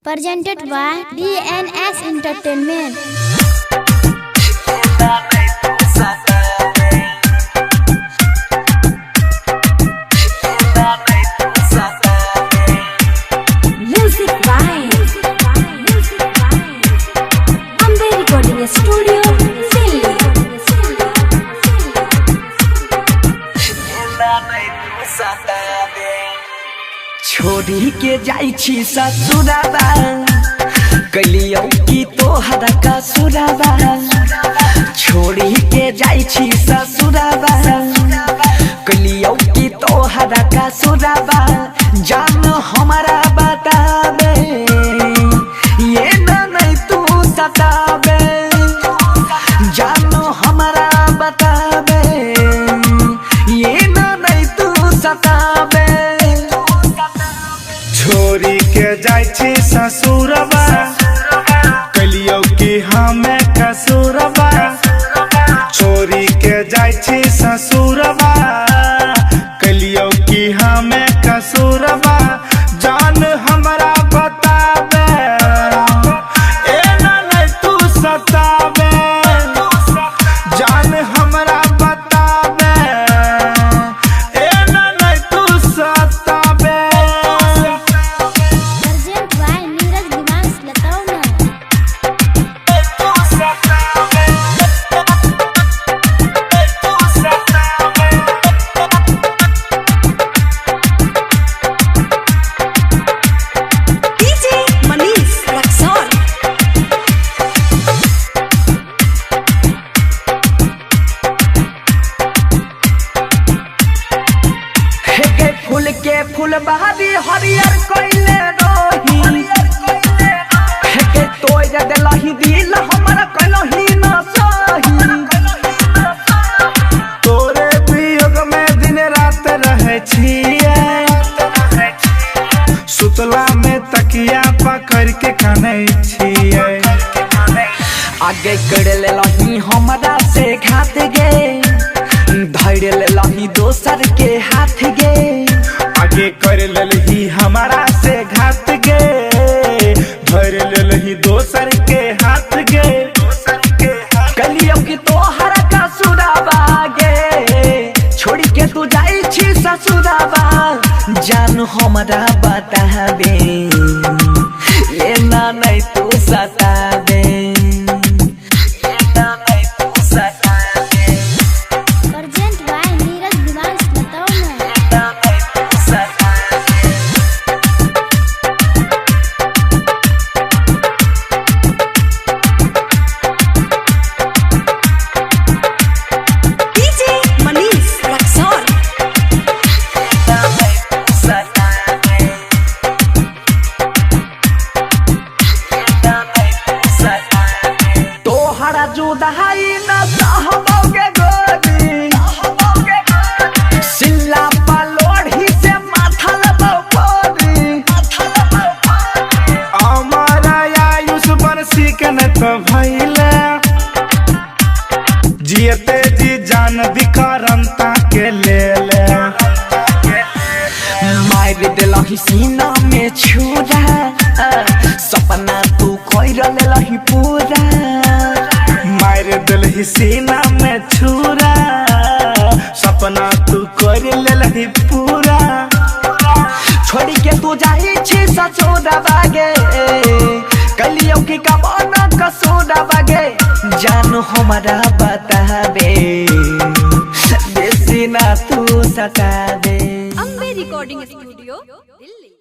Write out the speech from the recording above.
Presented by DNS Entertainment. Music by Amber Recording Studio, Delhi. छोड़ी के जाई छी ससुराबा कलियो की तोहरा कसुराबा छोड़ी के जाई छी ससुराबा कलियो की तोहरा कसुराबा जान हमारा बताबे ये ना नहीं तू सताबे जान हमारा बताबे ये ना नहीं तू सताबे छोरी के जाई छी ससुरबा कलियो की हमें कसुरबा छोरी के जाई छी ससुरबा कलियो की हमें कसुरबा जान हमरा बताबे ए ना नहीं तू सताबे जान हमरा बताबे ए ना नहीं तू सताबे Present by Neeraj Dimas Latauna. DJ Manish Raksol. हेगे फूल के फूल बहारी हरियर कोइले रोही हेगे तोय देलही दिल हमरा कलही न सही तोरे वियोग में दिन रात रहे छिए सुतला में तकिया पकड़ के काने छिए आगे कर लेलही हमरा से घात गे धैर्य लेलही दोसर के हाथ गे आगे कर ललही हमारा से घात गे धर ललही दोसर के हाथ गे कलियो की तोहरा का सुराबा गे छोड़ी के तू जाई छी ससुराबा जान हमरा बताबे ये ना नहीं तू सताबे ये ना नहीं तू सताबे Present by Neeraj Dimas Latauna. ये ना नहीं तू सताबे DJ Manish Raksol. तोहरा जुदाई न सहबोगे गोरी सिल्ला पलोढ़ी से माथा लबो कोरी हमारा आयुष बरसी के न तो भइले जियते जी जान विकरंता के ले ले मार देलही सीना में छुरा सपना तू खोइर लेलही पूरा मार दिलही सीना में छुरा सपना तू कर लेलही पूरा छोड़ी के तू जाई छी ससुरा बागे कलियो की कबाना कसुरा बागे जान हमारा बताबे बेसी ना तू सताबे Amber Recording Studio, Delhi.